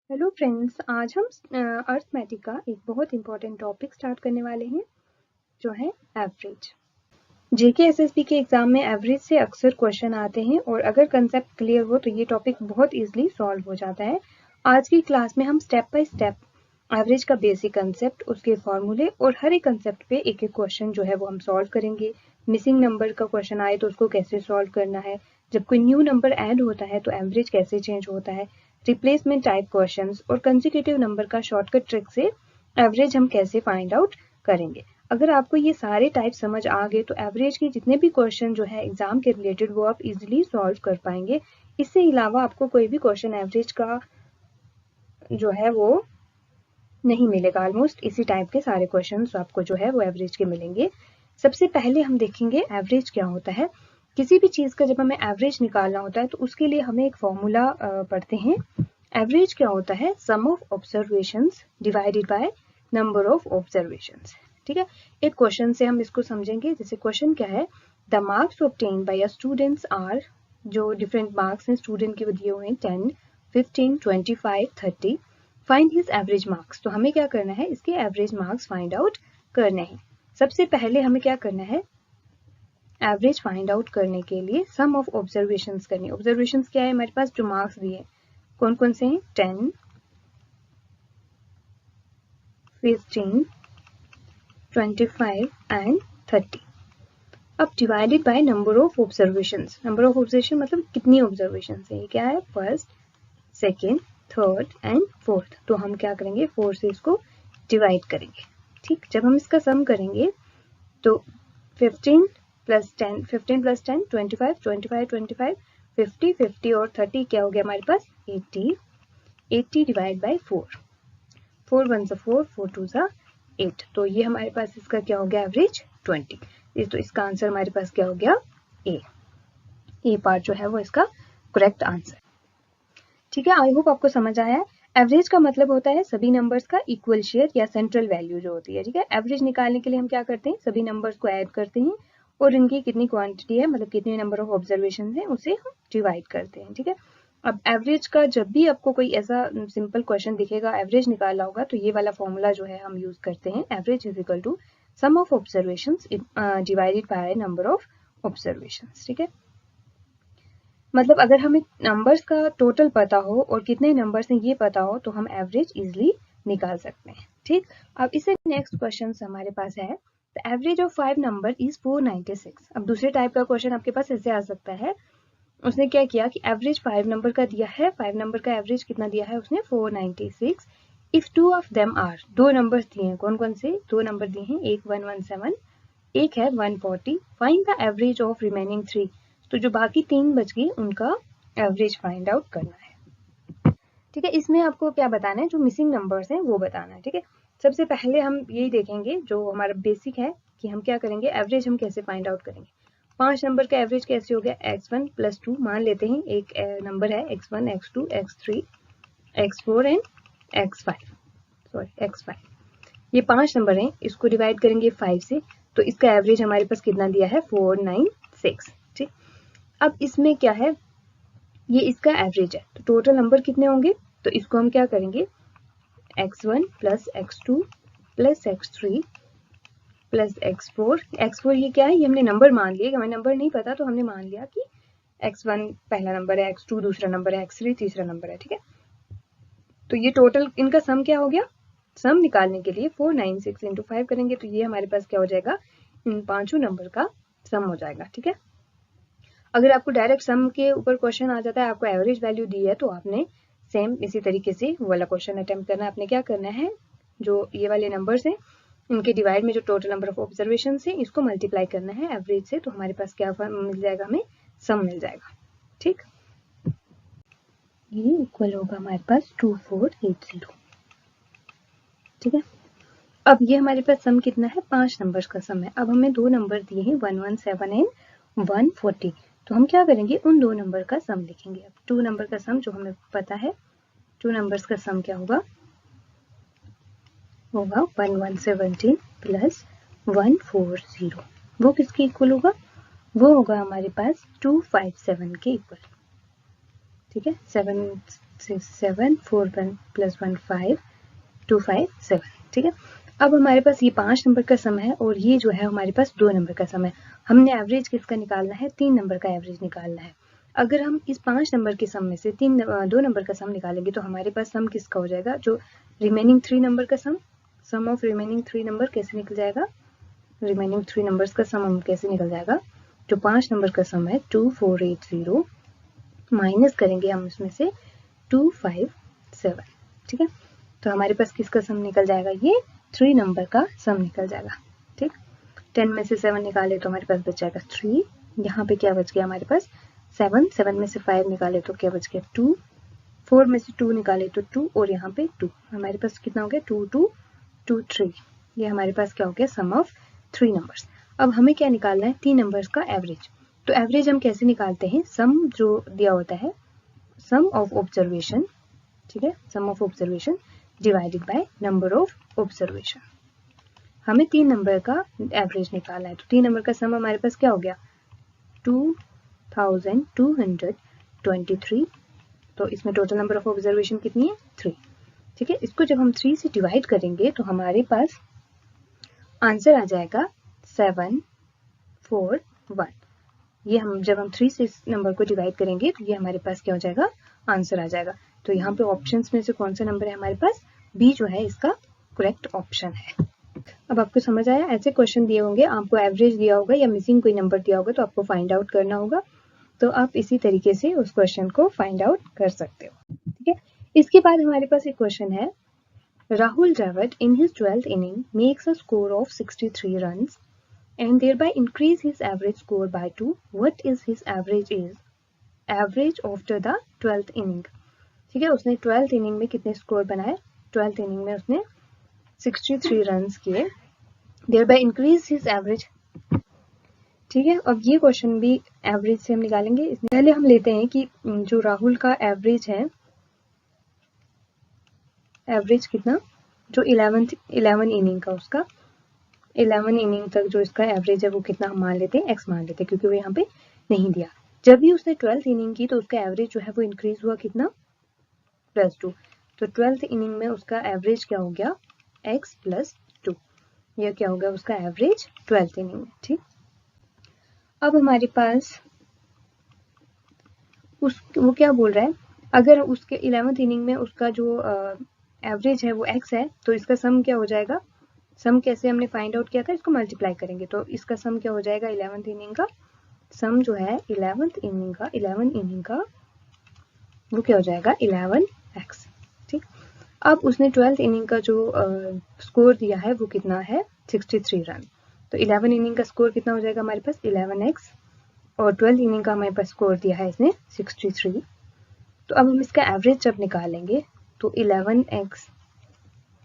Hello friends, आज हम arithmetic का एक बहुत इंपॉर्टेंट टॉपिक स्टार्ट करने वाले हैं जो है एवरेज। जेके एसएसबी के एग्जाम में एवरेज से अक्सर क्वेश्चन आते हैं और अगर कंसेप्ट क्लियर हो तो ये टॉपिक बहुत इजीली सॉल्व हो जाता है। आज की क्लास में हम स्टेप बाय स्टेप एवरेज का बेसिक कंसेप्ट, उसके फॉर्मूले और हर एक कंसेप्ट पे एक एक क्वेश्चन जो है वो हम सॉल्व करेंगे। मिसिंग नंबर का क्वेश्चन आए तो उसको कैसे सॉल्व करना है, जब कोई न्यू नंबर ऐड होता है तो एवरेज कैसे चेंज होता है, रिप्लेसमेंट टाइप क्वेश्चंस और कंसेक्यूटिव नंबर का शॉर्टकट ट्रिक से एवरेज हम कैसे फाइंड आउट करेंगे। अगर आपको ये सारे टाइप समझ आ गए तो एवरेज के जितने भी क्वेश्चन जो है एग्जाम के रिलेटेड वो आप इजीली सॉल्व कर पाएंगे। इससे अलावा आपको कोई भी क्वेश्चन एवरेज का जो है वो नहीं मिलेगा। ऑलमोस्ट इसी टाइप के सारे क्वेश्चंस आपको जो है वो एवरेज के मिलेंगे। सबसे पहले हम देखेंगे एवरेज क्या होता है। किसी भी चीज का जब हमें एवरेज निकालना होता है तो उसके लिए हमें एक फॉर्मूला पढ़ते हैं। एवरेज क्या होता है? Sum of observations divided by number of observations. ठीक है, एक क्वेश्चन से हम इसको समझेंगे। जैसे क्वेश्चन क्या है, the marks obtain by a students are, जो डिफरेंट मार्क्स हैं स्टूडेंट के दिए हुए हैं 10, 15, 25, 30, फाइंड हिज एवरेज मार्क्स। तो हमें क्या करना है, इसके एवरेज मार्क्स फाइंड आउट करने हैं। सबसे पहले हमें क्या करना है, एवरेज फाइंड आउट करने के लिए सम ऑफ ऑब्जर्वेशंस करनी। ऑब्जर्वेशंस क्या है हमारे पास, जो मार्क्स दिए कौन कौन से हैं, 10, 15, 25 एंड 30। अब divided by number of observations. Number of observation मतलब कितनी ऑब्जर्वेशन है, ये क्या है, first, second, third and fourth. तो हम क्या करेंगे, 4 से इसको डिवाइड करेंगे। ठीक, जब हम इसका सम करेंगे तो 15 प्लस 10, 15 प्लस 10 25, 25 25, 50 50 और 30 क्या हो गया हमारे पास, 80। 80 डिवाइड बाय 4, 4 1 सा 4, 4 2 सा 8। तो ये हमारे पास इसका क्या हो गया, एवरेज 20। तो इसका आंसर हमारे पास क्या हो गया, ए पार्ट जो है वो इसका करेक्ट आंसर। ठीक है, आई होप आपको समझ आया है। एवरेज का मतलब होता है सभी नंबर्स का इक्वल शेयर या सेंट्रल वैल्यू जो होती है। ठीक है, एवरेज निकालने के लिए हम क्या करते हैं, सभी नंबर्स को ऐड करते हैं और इनकी कितनी क्वांटिटी है, मतलब कितने नंबर ऑफ ऑब्जर्वेशन है, उसे हम डिवाइड करते हैं। ठीक है, अब एवरेज का जब भी आपको कोई ऐसा सिंपल क्वेश्चन दिखेगा एवरेज निकालना होगा तो ये वाला फॉर्मूला जो है हम यूज करते हैं, average is equal to sum of observations divided by number of observations. ठीक है, मतलब अगर हमें नंबर्स का टोटल पता हो और कितने नंबर्स हैं ये पता हो तो हम एवरेज इजिली निकाल सकते हैं। ठीक, अब इसे नेक्स्ट क्वेश्चन हमारे पास है, the average of 5 number is 496। अब दूसरे टाइप का क्वेश्चन आपके पास ऐसे आ सकता है, उसने क्या किया कि एवरेज 5 नंबर का दिया है, 5 नंबर का एवरेज कितना दिया है उसने, 496। If two of them are, दो नंबर्स दिए हैं, कौन कौन से दो नंबर दिए हैं, एक 117, एक है 140। Find the average of remaining 3। तो जो बाकी 3 बच गई उनका एवरेज फाइंड आउट करना है। ठीक है, इसमें आपको क्या बताना है, जो मिसिंग नंबर्स हैं वो बताना है। ठीक है, सबसे पहले हम यही देखेंगे जो हमारा बेसिक है कि हम क्या करेंगे, एवरेज हम कैसे फाइंड आउट करेंगे। 5 नंबर का एवरेज कैसे हो गया, x1 प्लस 2 मान लेते हैं, एक नंबर है x1 x2 x3 x4 and x5, sorry x5, ये 5 नंबर हैं, इसको डिवाइड करेंगे 5 से तो इसका एवरेज हमारे पास कितना दिया है, 496। ठीक, अब इसमें क्या है, ये इसका एवरेज है तो टोटल नंबर कितने होंगे, तो इसको हम क्या करेंगे, x1 plus x2 plus x3 plus x4। x4 ये क्या है, ये हमने नंबर मान लिया, हमें नंबर नहीं पता तो हमने मान लिया कि x1 पहला नंबर है, x2 दूसरा नंबर है, x3 तीसरा नंबर है। ठीक है, तो ये टोटल इनका सम क्या हो गया, सम निकालने के लिए 496 इंटू 5 करेंगे तो ये हमारे पास क्या हो जाएगा, इन पांचों नंबर का सम हो जाएगा। ठीक है, अगर आपको डायरेक्ट सम के ऊपर क्वेश्चन आ जाता है, आपको एवरेज वैल्यू दी है तो आपने सेम इसी तरीके से वो वाला क्वेश्चन अटेम्प्ट करना है। आपने क्या करना है, जो ये वाले नंबर्स हैं इनके डिवाइड में जो टोटल नंबर ऑफ ऑब्जर्वेशन है इसको मल्टीप्लाई करना है एवरेज से, तो हमारे पास क्या मिल जाएगा, हमें सम मिल जाएगा। ठीक, ये इक्वल होगा हमारे पास 2480। ठीक है, अब ये हमारे पास सम कितना है, 5 नंबर्स का सम है। अब हमें दो नंबर दिए हैं 117 एंड 140, तो हम क्या करेंगे, उन दो नंबर का सम लिखेंगे। अब 2 नंबर का सम जो हमें पता है, 2 नंबर्स का सम क्या होगा, 1117 प्लस 140। वो किसके इक्वल होगा, वो होगा हमारे पास 257 के इक्वल। ठीक है, 7 7, 4 + 1 5, 2 5 7। ठीक है, अब हमारे पास ये 5 नंबर का सम है और ये जो है हमारे पास 2 नंबर का सम है। हमने एवरेज किसका निकालना है? 3 नंबर का एवरेज निकालना है। अगर हम इस 5 नंबर के सम में से 2 नंबर का सम निकालेंगे तो हमारे पास सम किसका हो जाएगा? जो रिमेनिंग 3 नंबर का सम ऑफ रिमेनिंग 3 नंबर कैसे निकल जाएगा? रिमेनिंग 3 नंबर्स का सम कैसे निकल जाएगा? जो 5 नंबर का सम है 2480 माइनस करेंगे हम इसमें से 257। ठीक है, तो हमारे पास किसका सम निकल जाएगा? ये 3 नंबर का सम निकल जाएगा। ठीक, 10 में से 7 निकाले तो हमारे पास बच जाएगा 3। यहाँ पे क्या बच गया हमारे पास? 7। 7 में से 5 निकाले तो क्या बच गया? 2। 4 में से 2 निकाले तो 2 और यहाँ पे 2। हमारे पास कितना हो गया? 2 2 2 3। ये हमारे पास क्या हो गया? सम ऑफ 3 नंबर्स। अब हमें क्या निकालना है? 3 नंबर्स का एवरेज। तो एवरेज हम कैसे निकालते हैं? सम जो दिया होता है, सम ऑफ ऑब्जर्वेशन, ठीक है, sum of observation divided by number of observation. हमें 3 नंबर का एवरेज निकालना है, तो 3 नंबर का सम हमारे पास क्या हो गया? 2223। तो इसमें टोटल नंबर ऑफ ऑब्जर्वेशन कितनी है? 3। ठीक है, इसको जब हम 3 से डिवाइड करेंगे तो हमारे पास आंसर आ जाएगा 741। ये हम जब हम 3 से इस नंबर को डिवाइड करेंगे तो ये हमारे पास क्या हो जाएगा? आंसर आ जाएगा। तो यहाँ पे ऑप्शंस में से कौन सा नंबर है हमारे पास? बी जो है इसका करेक्ट ऑप्शन है। अब आपको समझ आया? ऐसे क्वेश्चन दिए होंगे, आपको एवरेज दिया होगा या मिसिंग कोई नंबर दिया होगा तो आपको फाइंड आउट करना होगा। तो आप इसी तरीके से उस क्वेश्चन को फाइंड आउट कर सकते हो। ठीक है, इसके बाद हमारे पास एक क्वेश्चन है, Rahul Dravid in his 12th inning makes a score of 63 runs and thereby increase his average score by 2. What is his average after the 12th inning? ठीक है, उसने 12th इनिंग में कितने स्कोर बनाए? 12th इनिंग में उसने 63 रन्स किए, thereby increase his average। ठीक है, अब ये क्वेश्चन भी एवरेज से हम निकालेंगे। इसमें पहले हम लेते हैं कि जो राहुल का एवरेज है, एवरेज कितना? जो 11 इनिंग का, उसका 11 इनिंग तक जो इसका एवरेज है वो कितना हम मान लेते हैं? x मान लेते हैं, क्योंकि वो यहाँ पे नहीं दिया। जब भी उसने 12th इनिंग की तो उसका एवरेज जो है वो इंक्रीज हुआ कितना? +2। तो 12th इनिंग में उसका एवरेज क्या हो गया? x + 2। यह क्या हो गया उसका एवरेज 12th इनिंग में। ठीक, अब हमारे पास वो क्या बोल रहा है? अगर उसके 11th इनिंग में उसका जो एवरेज है वो x है तो इसका सम क्या हो जाएगा? सम कैसे हमने फाइंड आउट किया था? इसको मल्टीप्लाई करेंगे तो इसका सम क्या हो जाएगा? 11th इनिंग का सम जो है 11 इनिंग का वो क्या हो जाएगा? 11x। ठीक, अब उसने 12th इनिंग का जो स्कोर दिया है वो कितना है? 63 रन। तो 11 इनिंग का स्कोर कितना हो जाएगा हमारे पास? 11x, और 12th इनिंग का हमारे पास स्कोर दिया है इसने 63। तो अब हम इसका एवरेज जब निकालेंगे तो 11x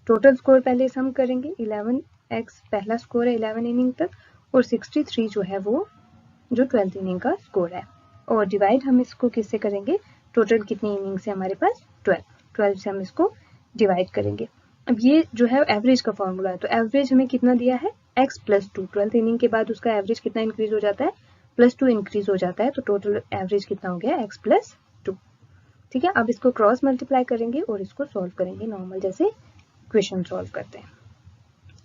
टोटल स्कोर पहले सम करेंगे। 11x पहला स्कोर है 11 इनिंग तक, और 63 जो है वो जो 12th इनिंग का स्कोर है, और डिवाइड हम इसको किससे करेंगे? टोटल कितनी इनिंग से हमारे पास? 12 से हम इसको डिवाइड करेंगे। अब ये जो है एवरेज का फॉर्मूला है, तो एवरेज हमें कितना दिया है? x + 2। 12th इनिंग के बाद उसका एवरेज कितना इंक्रीज हो जाता है? +2 इंक्रीज हो जाता है, तो टोटल एवरेज कितना हो गया? x + 2। ठीक है, अब इसको क्रॉस मल्टीप्लाई करेंगे और इसको सॉल्व करेंगे नॉर्मल जैसे क्वेश्चन सॉल्व करते हैं।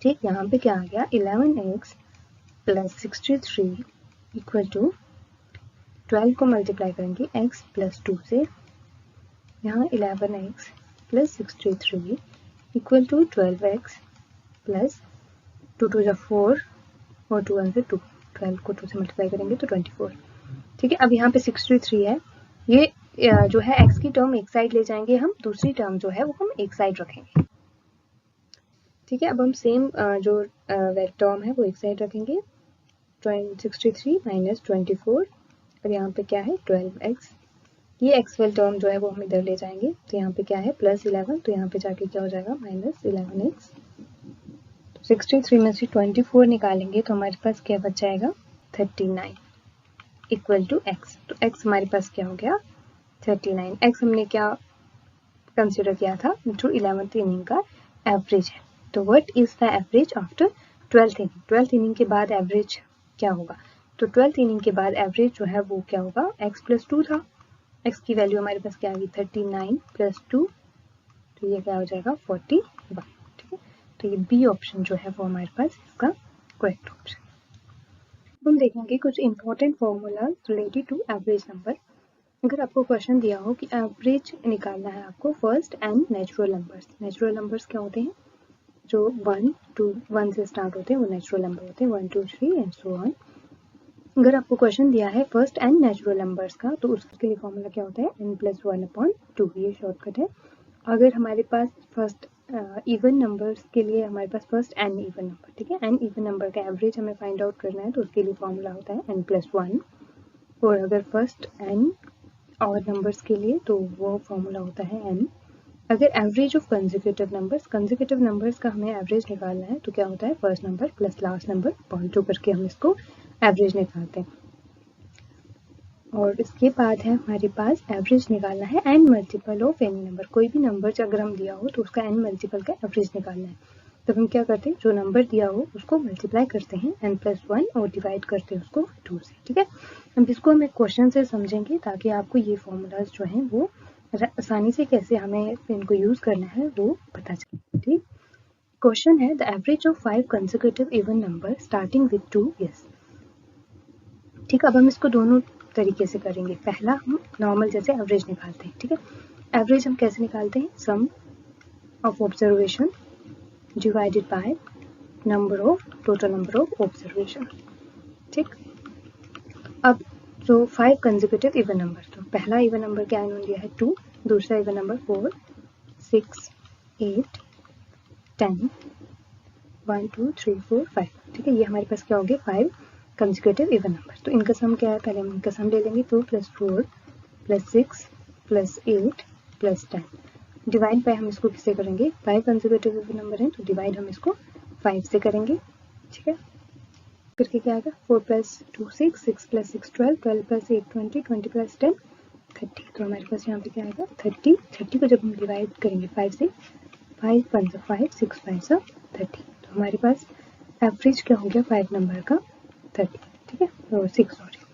ठीक, यहाँ पे क्या आ गया? 11x + 63 इक्वल टू 12 को मल्टीप्लाई करेंगे x + 2 से, यहाँ 11x + 63 equal to 12x plus 2 2 = 4 और 2 1 2। 12 को 2 से मल्टीप्लाई करेंगे तो 24। ठीक है, अब यहाँ पे 63 है, ये जो है x की टर्म एक साइड ले जाएंगे हम, दूसरी टर्म जो है वो हम एक साइड रखेंगे। ठीक है, अब हम सेम जो टर्म है वो एक साइड रखेंगे। 63 - 24, और यहाँ पे क्या है? 12x। ये x वाली टर्म जो है वो हम इधर ले जाएंगे, तो यहाँ पे क्या है? +11, तो यहाँ पे जाके क्या हो जाएगा? -11x। 63 में से 24 निकालेंगे तो हमारे पास क्या बच जाएगा? 39 इक्वल टू x। तो x हमारे पास क्या हो गया? 39। x हमने क्या कंसिडर किया था? जो 11th इनिंग का एवरेज है। तो what is the average after 12th inning? 12th inning के बाद एवरेज क्या होगा? तो 12th इनिंग के बाद एवरेज जो है वो क्या होगा? x + 2 था, x की वैल्यू हमारे पास क्या आ गई 39 + 2, तो ये क्या हो जाएगा 41, ठीक है। तो ये बी ऑप्शन जो है वो हमारे पास इसका करेक्ट ऑप्शन। हम देखेंगे कुछ important formulas related to average number. अगर आपको क्वेश्चन दिया हो कि एवरेज निकालना है आपको first and natural numbers. Natural numbers क्या होते हैं, जो 1 से स्टार्ट होते हैं वो नेचुरल नंबर होते हैं, 1 2 3 एंड सो ऑन। अगर आपको क्वेश्चन दिया है फर्स्ट एंड नेचुरल नंबर्स का, तो उसके लिए फॉर्मूला क्या होता है n+1/2, ये शॉर्टकट है। अगर हमारे पास फर्स्ट इवन नंबर्स के लिए हमारे पास फर्स्ट एन इवन नंबर, ठीक है, एन इवन नंबर का एवरेज हमें फाइंड आउट करना है, तो उसके लिए फॉर्मूला होता है n+1। और अगर फर्स्ट एन और नंबर्स के लिए तो वो फॉर्मूला होता है n। अगर एवरेज ऑफ कंसेक्यूटिव नंबर्स का हमें एवरेज निकालना है, तो क्या होता है first number plus last number upon 2 करके हम इसको एवरेज निकालते हैं। और इसके बाद है हमारे पास एवरेज निकालना है n multiple of any number. कोई भी नंबर अगर हम दिया हो तो उसका n मल्टीपल का एवरेज निकालना है। तब हम क्या करते हैं, जो नंबर दिया हो उसको मल्टीप्लाई करते हैं n+1 और डिवाइड करते हैं उसको 2 से, ठीक है। अब इसको हम एक क्वेश्चन से समझेंगे ताकि आपको ये फॉर्मूलाज जो हैं वो आसानी से कैसे हमें इनको यूज करना है वो पता चले, ठीक। क्वेश्चन है the average of 5 consecutive even number starting with 2 is, ठीक। अब हम इसको दोनों तरीके से करेंगे। पहला हम नॉर्मल जैसे एवरेज निकालते हैं, ठीक है। एवरेज हम कैसे निकालते हैं, sum of observation divided by total number of observation, ठीक। अब जो 5 कंसेक्यूटिव इवन नंबर, तो पहला इवन नंबर क्या इन्होंने दिया है 2, दूसरा इवन नंबर 4 6 8 10 1 2 3 4 5, ठीक है। ये हमारे पास क्या हो गए 5 कंसेक्यूटिव इवन नंबर। तो इनका सम क्या है, पहले हम इनका सम ले लेंगे, 2 + 4 + 6 + 8 + 10 डिवाइड बाय हम इसको किससे करेंगे, 5 कंसेक्यूटिव इवन नंबर है तो डिवाइड हम इसको 5 से करेंगे, ठीक है। करके क्या आएगा 4 + 2 6 6 + 6 12 12 + 8 20 20 + 10 30। तो हमारे पास यहाँ पे क्या आएगा 30। 30 को जब हम डिवाइड करेंगे 5 से, 5 × 5 6 × 5 30, तो हमारे पास एवरेज क्या हो गया 5 नंबर का 30, ठीक है, और 6 सॉरी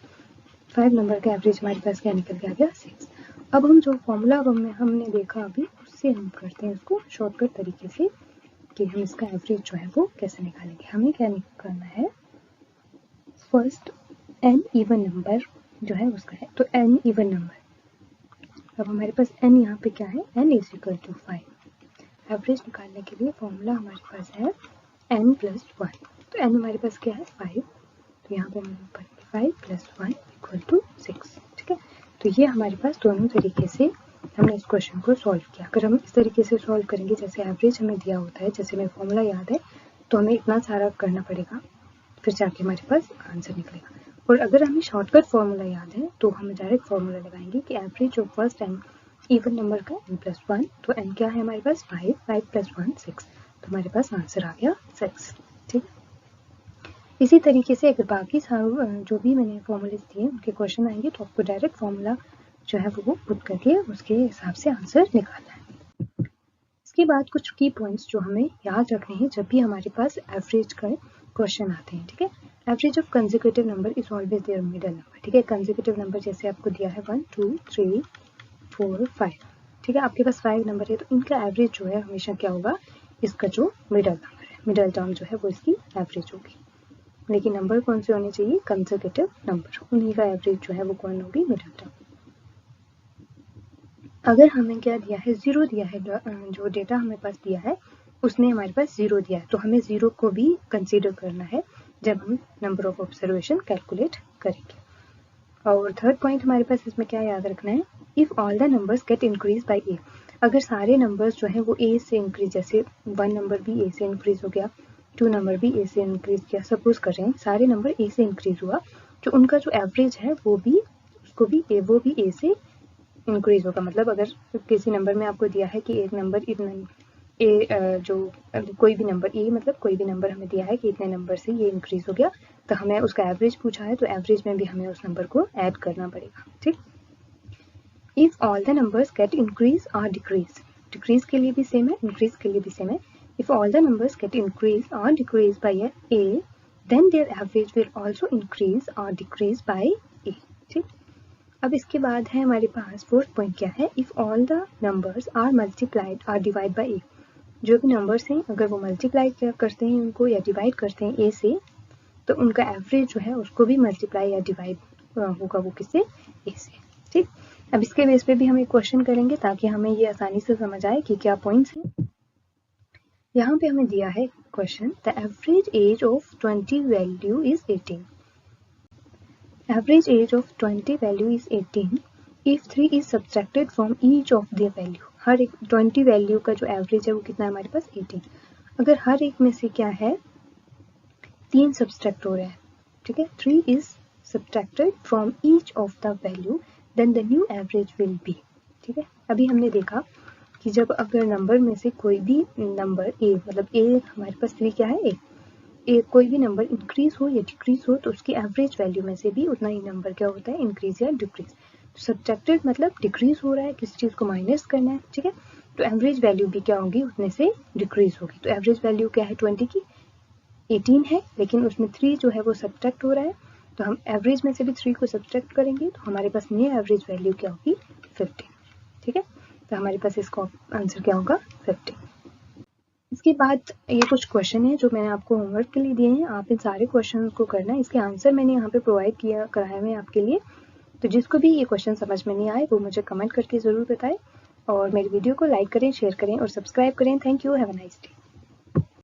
5 नंबर का एवरेज हमारे पास क्या निकल के आ गया 6। अब हम जो फॉर्मूला हमने देखा अभी, उससे हम करते हैं उसको शॉर्टकट तरीके से कि हम इसका एवरेज जो है वो कैसे निकालेंगे। हमें क्या निकालना है, फर्स्ट एन इवन नंबर जो है उसका है, तो एन इवन नंबर। अब हमारे पास एन यहाँ पे क्या है, n = 5। एवरेज निकालने के लिए फॉर्मूला हमारे पास है n+1, तो n हमारे पास क्या है 5, तो यहाँ पे हम 5 + 1 = 6, ठीक है। तो ये हमारे पास दोनों तरीके से हमने इस क्वेश्चन को सॉल्व किया। अगर हम इस तरीके से सॉल्व करेंगे जैसे एवरेज हमें दिया होता है, जैसे हमें फॉर्मूला याद है, तो हमें इतना सारा करना पड़ेगा, फिर जाके हमारे पास आंसर निकलेगा। और अगर हमें शॉर्टकट फॉर्मूला याद है तो हम डायरेक्ट फॉर्मूला लगाएंगे कि average of first and even number का n+1, तो n क्या है हमारे पास 5 5 + 1 6, तो हमारे पास आंसर आ गया 6, ठीक। इसी तरीके से अगर बाकी सारे जो भी मैंने फॉर्मूलेस दिए उनके क्वेश्चन आएंगे तो आपको डायरेक्ट फॉर्मूला जो है वो पुट करके उसके हिसाब से आंसर निकालना है। इसके बाद कुछ की पॉइंट्स जो हमें याद रखने हैं जब भी हमारे पास एवरेज का क्वेश्चन आते हैं, ठीक है। Average of consecutive number is always their middle number, ठीक है। कंसेक्यूटिव नंबर जैसे आपको दिया है 1 2 3 4 5, ठीक है, आपके पास 5 नंबर है, तो इनका एवरेज जो है हमेशा क्या होगा, इसका जो मिडल नंबर है, मिडल टर्म जो है वो इसकी एवरेज होगी। लेकिन नंबर कौन से होने चाहिए, कंसेक्यूटिव नंबर, उन्हीं का एवरेज जो है वो कौन होगी, मिडल टर्म। अगर हमें क्या दिया है, 0 दिया है, जो डेटा हमें पास दिया है उसमें हमारे पास 0 दिया है, तो हमें 0 को भी कंसीडर करना है जब हम नंबर ऑफ ऑब्जर्वेशन कैलकुलेट करेंगे। और थर्ड पॉइंट हमारे पास इसमें क्या याद रखना है, if all the numbers get increase by a, अगर सारे नंबर्स जो है वो ए से इंक्रीज, जैसे 1 नंबर भी ए से इंक्रीज हो गया, 2 नंबर भी ए से इंक्रीज किया, सपोज कर रहे हैं सारे नंबर ए से इंक्रीज हुआ, तो उनका जो एवरेज है वो भी उसको भी वो भी ए से इंक्रीज होगा। मतलब अगर किसी नंबर में आपको दिया है कि एक नंबर जो कोई भी नंबर ए, मतलब कोई भी नंबर हमें दिया है कि इतने नंबर से ये इंक्रीज हो गया, तो हमें उसका एवरेज पूछा है, तो एवरेज में भी हमें उस नंबर को ऐड करना पड़ेगा, ठीक। If all the numbers get increase और डिक्रीज, डिक्रीज के लिए भी सेम है, इंक्रीज के लिए भी सेम है। If all the numbers get increase और decrease by a, then their average will also increase और डिक्रीज बाय ए, ठीक। अब इसके बाद है हमारे पास फोर्थ पॉइंट क्या है, if all the numbers are multiplied or divide by a, जो भी नंबर्स हैं अगर वो मल्टीप्लाई करते हैं उनको या डिवाइड करते हैं ए से, तो उनका एवरेज जो है उसको भी मल्टीप्लाई या डिवाइड होगा वो किससे, ए से। ठीक, अब इसके बेस पे भी हम एक क्वेश्चन करेंगे ताकि हमें ये आसानी से समझ आए कि क्या पॉइंट्स हैं। यहाँ पे हमें दिया है question, the average age of 20 value is 18, average age of 20 value is 18 if 3 is subtracted from each of the value, हर एक 20 वैल्यू का जो एवरेज है वो कितना है हमारे पास 18, अगर हर एक में से क्या है 3 सब्ट्रैक्ट हो रहा है, ठीक है, 3 is subtracted from each of the value then the new average will be. ठीक है, अभी हमने देखा कि जब अगर नंबर में से कोई भी नंबर ए, मतलब ए हमारे पास 3 क्या है ए, कोई भी नंबर इंक्रीज हो या डिक्रीज हो तो उसकी एवरेज वैल्यू में से भी उतना ही नंबर क्या होता है, इंक्रीज या डिक्रीज। तो सब्ट्रैक्टेड मतलब डिक्रीज हो रहा है, किसी चीज को माइनस करना है, ठीक है, तो एवरेज वैल्यू भी क्या होगी, उतने से डिक्रीज होगी। तो एवरेज वैल्यू क्या है 20 की, 18 है, लेकिन उसमें 3 जो है वो सब्ट्रैक्ट हो रहा है, तो हम एवरेज में से भी 3 को सब्ट्रैक्ट करेंगे तो हमारे पास न्यू एवरेज वैल्यू क्या होगी 15। ठीक है, तो हमारे पास इसका आंसर क्या होगा 15। इसके बाद ये कुछ क्वेश्चन है जो मैंने आपको होमवर्क के लिए दिए हैं, आप इन सारे क्वेश्चन को करना है, इसके आंसर मैंने यहाँ पे प्रोवाइड किया कराए हुए हैं आपके लिए, तो जिसको भी ये क्वेश्चन समझ में नहीं आए वो मुझे कमेंट करके ज़रूर बताएं, और मेरी वीडियो को लाइक करें, शेयर करें और सब्सक्राइब करें। Thank you, have a nice day.